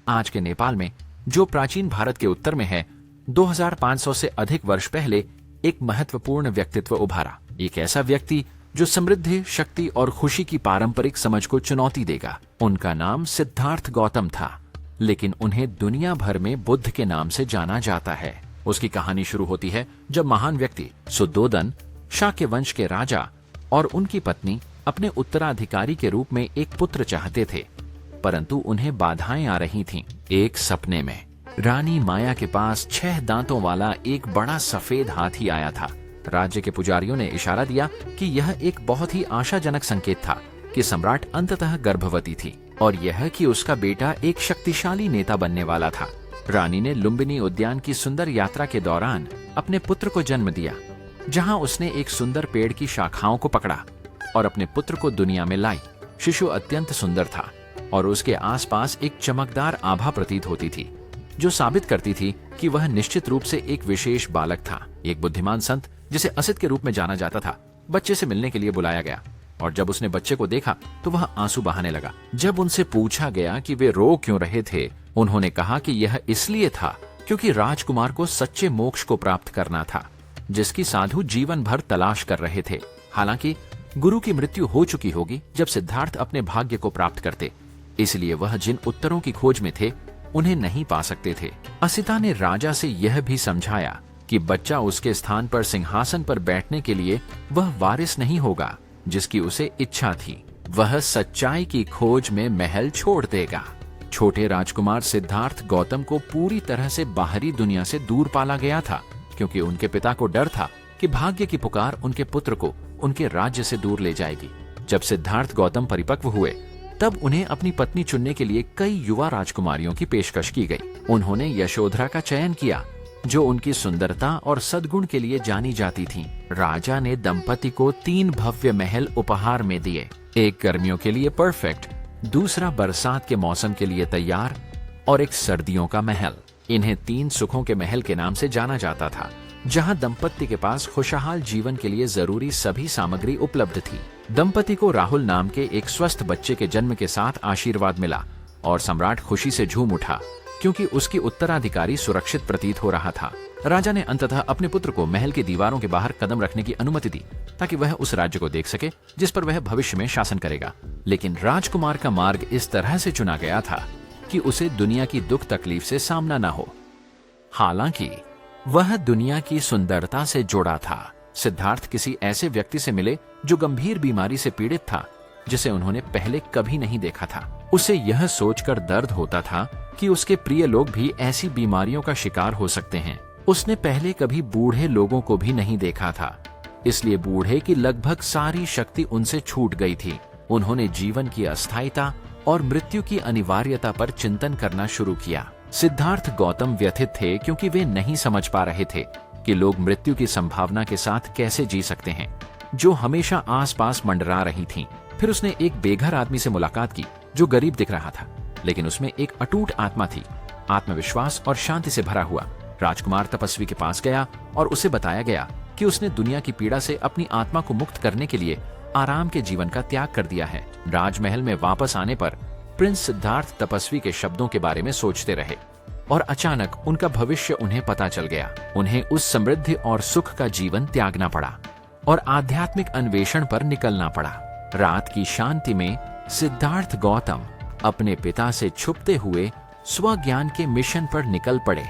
आज के नेपाल में, जो प्राचीन भारत के उत्तर में है, 2500 से अधिक वर्ष पहले एक महत्वपूर्ण व्यक्तित्व उभारा। एक ऐसा व्यक्ति जो समृद्धि, शक्ति और खुशी की पारंपरिक समझ को चुनौती देगा। उनका नाम सिद्धार्थ गौतम था, लेकिन उन्हें दुनिया भर में बुद्ध के नाम से जाना जाता है। उसकी कहानी शुरू होती है जब महान व्यक्ति सुद्धोदन, शाक्य वंश के राजा, और उनकी पत्नी अपने उत्तराधिकारी के रूप में एक पुत्र चाहते थे, परंतु उन्हें बाधाएं आ रही थीं। एक सपने में रानी माया के पास 6 दांतों वाला एक बड़ा सफेद हाथी आया था। राज्य के पुजारियों ने इशारा दिया कि यह एक बहुत ही आशाजनक संकेत था कि सम्राट अंततः गर्भवती थी और यह कि उसका बेटा एक शक्तिशाली नेता बनने वाला था। रानी ने लुम्बिनी उद्यान की सुंदर यात्रा के दौरान अपने पुत्र को जन्म दिया, जहां उसने एक सुंदर पेड़ की शाखाओं को पकड़ा और अपने पुत्र को दुनिया में लाई। शिशु अत्यंत सुंदर था और उसके आसपास एक चमकदार आभा प्रतीत होती थी, जो साबित करती थी कि वह निश्चित रूप से एक विशेष बालक था। एक बुद्धिमान संत, जिसे असित के रूप में जाना जाता था, बच्चे से मिलने के लिए बुलाया गया और जब उसने बच्चे को देखा तो वह आंसू बहाने लगा। जब उनसे पूछा गया कि वे रो क्यों रहे थे, उन्होंने कहा कि यह इसलिए था क्योंकि राजकुमार को सच्चे मोक्ष को प्राप्त करना था, जिसकी साधु जीवन भर तलाश कर रहे थे। हालांकि गुरु की मृत्यु हो चुकी होगी जब सिद्धार्थ अपने भाग्य को प्राप्त करते, इसलिए वह जिन उत्तरों की खोज में थे उन्हें नहीं पा सकते थे। असिता ने राजा से यह भी समझाया कि बच्चा उसके स्थान पर सिंहासन पर बैठने के लिए वह वारिस नहीं होगा जिसकी उसे इच्छा थी। वह सच्चाई की खोज में महल छोड़ देगा। छोटे राजकुमार सिद्धार्थ गौतम को पूरी तरह से बाहरी दुनिया से दूर पाला गया था, क्योंकि उनके पिता को डर था कि भाग्य की पुकार उनके पुत्र को उनके राज्य से दूर ले जाएगी। जब सिद्धार्थ गौतम परिपक्व हुए, तब उन्हें अपनी पत्नी चुनने के लिए कई युवा राजकुमारियों की पेशकश की गई। उन्होंने यशोधरा का चयन किया, जो उनकी सुंदरता और सद्गुण के लिए जानी जाती थीं। राजा ने दंपति को 3 भव्य महल उपहार में दिए, एक गर्मियों के लिए परफेक्ट, दूसरा बरसात के मौसम के लिए तैयार और एक सर्दियों का महल। इन्हें 3 सुखों के महल के नाम से जाना जाता था, जहां दंपति के पास खुशहाल जीवन के लिए जरूरी सभी सामग्री उपलब्ध थी। दंपति को राहुल नाम के एक स्वस्थ बच्चे के जन्म के साथ आशीर्वाद मिला और सम्राट खुशी से झूम उठा, क्योंकि उसकी उत्तराधिकारी सुरक्षित प्रतीत हो रहा था। राजा ने अंततः अपने पुत्र को महल की दीवारों के बाहर कदम रखने की अनुमति दी, ताकि वह उस राज्य को देख सके जिस पर वह भविष्य में शासन करेगा। लेकिन राजकुमार का मार्ग इस तरह से चुना गया था कि उसे दुनिया की दुख तकलीफ से सामना न हो। हालांकि वह दुनिया की सुंदरता से जुड़ा था। सिद्धार्थ किसी ऐसे व्यक्ति से मिले जो गंभीर बीमारी से पीड़ित था, जिसे उन्होंने पहले कभी नहीं देखा था। उसे यह सोचकर दर्द होता था कि उसके प्रिय लोग भी ऐसी बीमारियों का शिकार हो सकते हैं। उसने पहले कभी बूढ़े लोगों को भी नहीं देखा था, इसलिए बूढ़े की लगभग सारी शक्ति उनसे छूट गई थी। उन्होंने जीवन की अस्थायीता और मृत्यु की अनिवार्यता पर चिंतन करना शुरू किया। सिद्धार्थ गौतम व्यथित थे, क्योंकि वे नहीं समझ पा रहे थे कि लोग मृत्यु की संभावना के साथ कैसे जी सकते हैं, जो हमेशा आसपास मंडरा रही थीं। फिर उसने एक बेघर आदमी से मुलाकात की जो गरीब दिख रहा था, लेकिन उसमें एक अटूट आत्मा थी, आत्मविश्वास और शांति से भरा हुआ। राजकुमार तपस्वी के पास गया और उसे बताया गया कि उसने दुनिया की पीड़ा से अपनी आत्मा को मुक्त करने के लिए आराम के जीवन का त्याग कर दिया है। राजमहल में वापस आने पर प्रिंस सिद्धार्थ तपस्वी के शब्दों के बारे में सोचते रहे और अचानक उनका भविष्य उन्हें पता चल गया। उन्हें उस समृद्धि और सुख का जीवन त्यागना पड़ा और आध्यात्मिक अन्वेषण पर निकलना पड़ा। रात की शांति में सिद्धार्थ गौतम अपने पिता से छुपते हुए स्वज्ञान के मिशन पर निकल पड़े।